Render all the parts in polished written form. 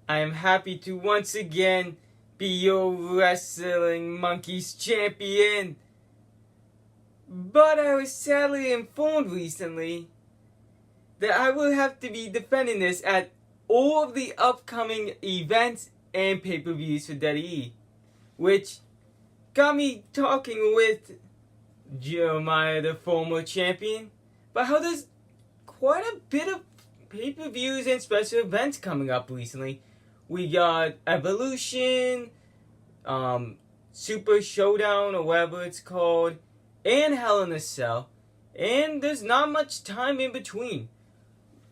I am happy to once again be your Wrestling Monkeys champion. But I was sadly informed recently that I will have to be defending this at all of the upcoming events and pay-per-views for WWE, which got me talking with Jeremiah, the former champion, about how there's quite a bit of pay-per-views and special events coming up recently. We got Evolution, Super Showdown, or whatever it's called, and Hell in a Cell, and there's not much time in between.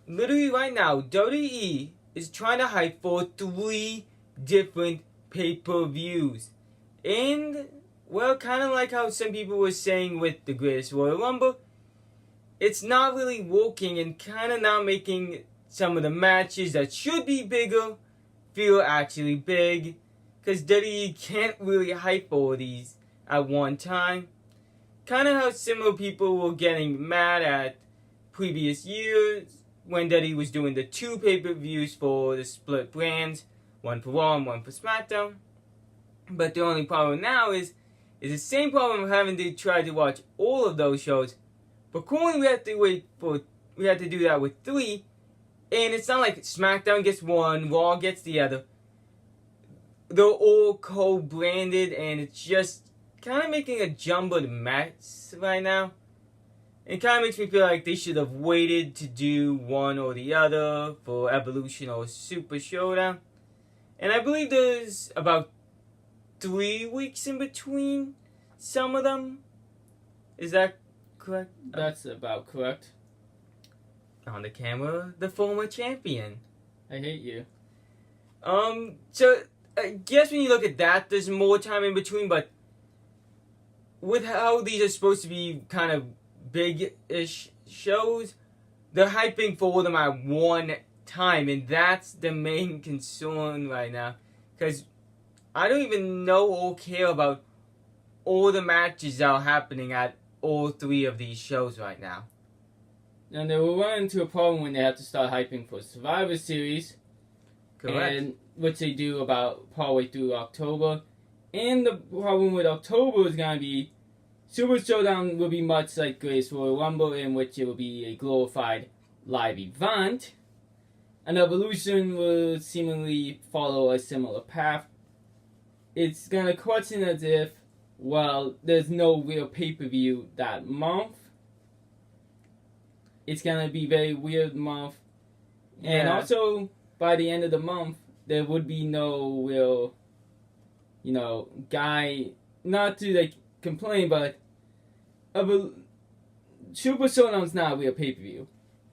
Literally right now, WWE is trying to hype for 3 different pay-per-views. And, well, kind of like how some people were saying with the Greatest Royal Rumble, it's not really working and kind of not making some of the matches that should be bigger feel actually big. Because WWE can't really hype all these at one time. Kind of how similar people were getting mad at previous years when WWE was doing the 2 pay-per-views for the split brands, one for Raw and one for SmackDown. But the only problem now is the same problem of having to try to watch all of those shows. But currently we have to do that with 3, and it's not like SmackDown gets one, Raw gets the other. They're all co-branded, and it's just kind of making a jumbled mess right now. It kind of makes me feel like they should have waited to do one or the other for Evolution or Super Showdown. And I believe there's about 3 weeks in between some of them. Is that correct? That's about correct. On the camera, the former champion. I hate you. So I guess when you look at that, there's more time in between, but with how these are supposed to be kind of big-ish shows, they're hyping for them at one time, and that's the main concern right now. Because I don't even know or care about all the matches that are happening at all 3 of these shows right now. And they will run into a problem when they have to start hyping for Survivor Series. Correct. And which they do about partway through October. And the problem with October is going to be Super Showdown will be much like Greatest Royal Rumble, in which it will be a glorified live event. And Evolution will seemingly follow a similar path. It's going to question as if, well, there's no real pay-per-view that month. It's going to be a very weird month. Yeah. And also, by the end of the month, there would be no real, guy, not to, complain, but Super Showdown's not a real pay-per-view.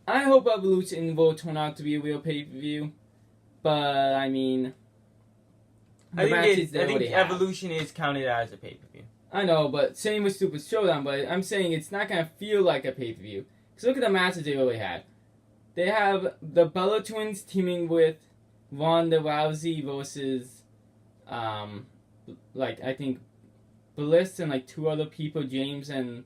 I hope Evolution will turn out to be a real pay-per-view, but, I mean, I think Evolution is counted as a pay-per-view. I know, but same with Super Showdown, but I'm saying it's not going to feel like a pay-per-view. Because look at the matches they really had. They have the Bella Twins teaming with Ronda Rousey versus, I think, Bliss and, 2 other people, James and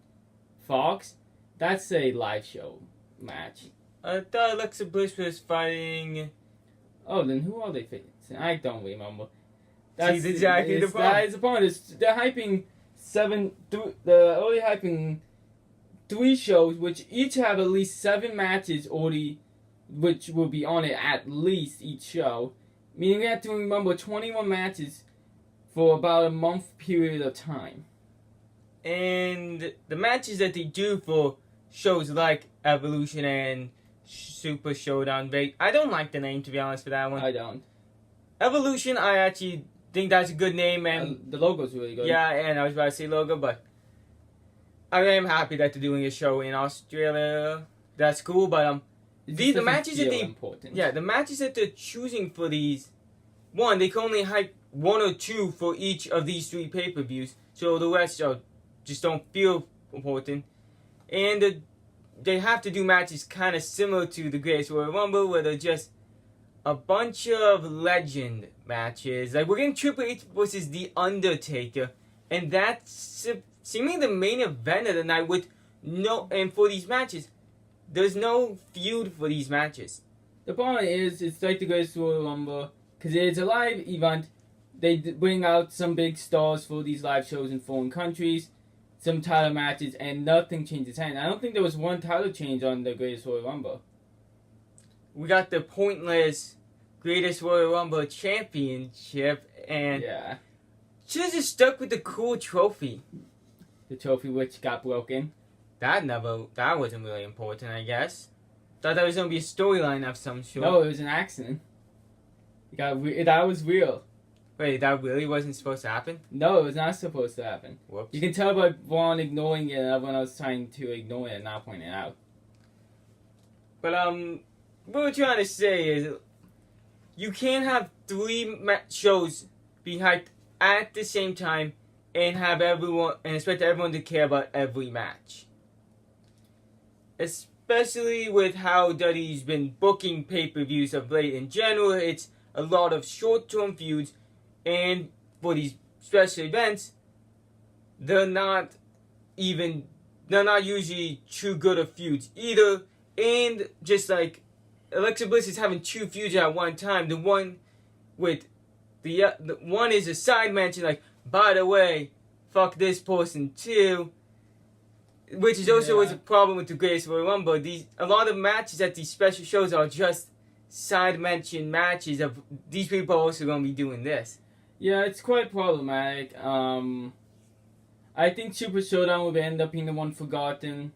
Fox. That's a live show match. I thought Alexa Bliss was fighing... Oh, then who are they facing? I don't remember. That's exactly the problem. That is the point. They're hyping they're only hyping 3 shows, which each have at least 7 matches already, which will be on it at least each show. Meaning we have to remember 21 matches for about a month period of time. And the matches that they do for shows like Evolution and Super Showdown, I don't like the name, to be honest, for that one. I don't. Evolution, I actually think that's a good name, and the logo's really good. Yeah, and I was about to say logo, but I am happy that they're doing a show in Australia. That's cool, but the matches that the matches that they're choosing for these, one, they can only hype 1 or 2 for each of these 3 pay-per-views, so the rest just don't feel important, and they have to do matches kind of similar to the Greatest Royal Rumble, where they're just a bunch of legend matches. Like, we're getting Triple H versus The Undertaker, and that's seemingly the main event of the night and for these matches, there's no feud for these matches. The problem is, it's like the Greatest Royal Rumble, because it's a live event. They bring out some big stars for these live shows in foreign countries, some title matches, and nothing changes hands. I don't think there was one title change on the Greatest Royal Rumble. We got the pointless Greatest Royal Rumble Championship, and Yeah, should have just stuck with the cool trophy. the trophy which got broken. That wasn't really important, I guess. Thought that was gonna be a storyline of some sort. No, it was an accident. That was real. Wait, that really wasn't supposed to happen? No, it was not supposed to happen. Whoops. You can tell by Vaughn ignoring it and everyone else trying to ignore it and not point it out. But what we're trying to say is, you can't have three shows be hyped at the same time and expect everyone to care about every match. Especially with how WWE's been booking pay-per-views of late in general, it's a lot of short-term feuds, and for these special events, they're not usually too good of feuds either. And just like Alexa Bliss is having two feuds at one time, the one with the one is a side mention, like, by the way, fuck this person too, which is also was a problem with the Greatest Royal Rumble. A lot of matches at these special shows are just side mention matches of these people are also going to be doing this. Yeah, it's quite problematic. I think Super Showdown will end up being the one forgotten.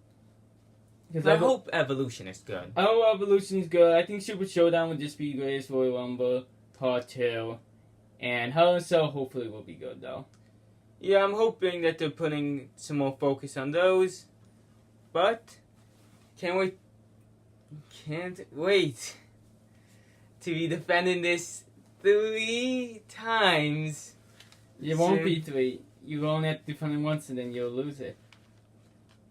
I hope Evolution is good. I hope Evolution is good. I think Super Showdown will just be Greatest Royal Rumble Part 2. And Hell in a Cell hopefully will be good, though. Yeah, I'm hoping that they're putting some more focus on those. But, can't wait to be defending this 3 times. It won't be 3. You only have to defend it once and then you'll lose it.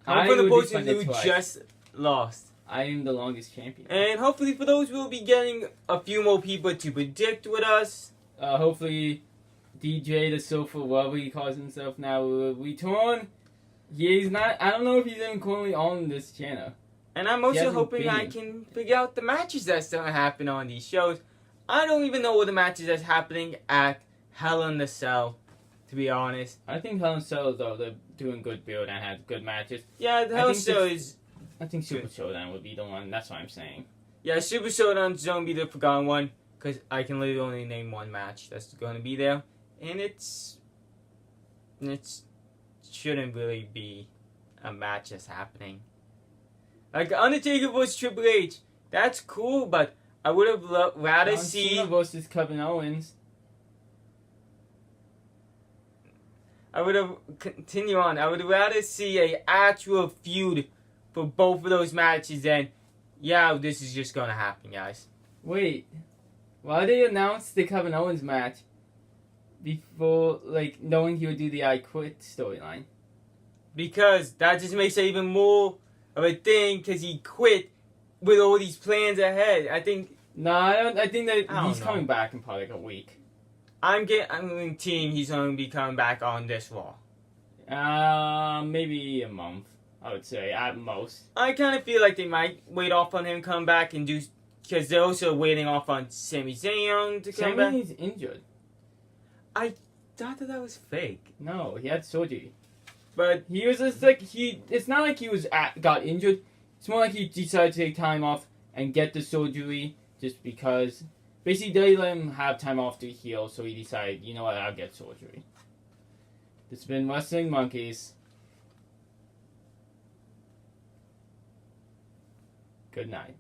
I'm for the person who just lost. I am the longest champion. And hopefully for those, we'll be getting a few more people to predict with us. Hopefully DJ the Sofa, whatever he calls himself now, will return. He's not, I don't know if he's even currently on this channel. And I'm also hoping I can figure out the matches that's going to happen on these shows. I don't even know what the matches that's happening at Hell in a Cell, to be honest. I think Hell in a Cell, though, they're doing good build and have good matches. Yeah, the Hell in a Cell is... I think Super Showdown would be the one, that's what I'm saying. Yeah, Super Showdown's going to be the forgotten one, because I can literally only name one match that's going to be there. And it shouldn't really be a match that's happening. Like, Undertaker vs. Triple H, that's cool, but I would have rather see... Cena versus Kevin Owens. I would have... Continue on. I would rather see a actual feud for both of those matches than, yeah, this is just gonna happen, guys. Wait. Why did they announce the Kevin Owens match before, like, knowing he would do the I Quit storyline? Because that just makes it even more of a thing, because he quit with all these plans ahead. I think... No, I think that he's coming back in probably like a week. I'm thinking he's going to be coming back on this Raw. Maybe a month, I would say, at most. I kind of feel like they might wait off on him come back and do... Because they're also waiting off on Sami Zayn to come back. Sami's injured. I thought that was fake. No, he had surgery. But he was just like, it's not like he got injured. It's more like he decided to take time off and get the surgery just because. Basically, they let him have time off to heal, so he decided, you know what, I'll get surgery. This has been Wrestling Monkeys. Good night.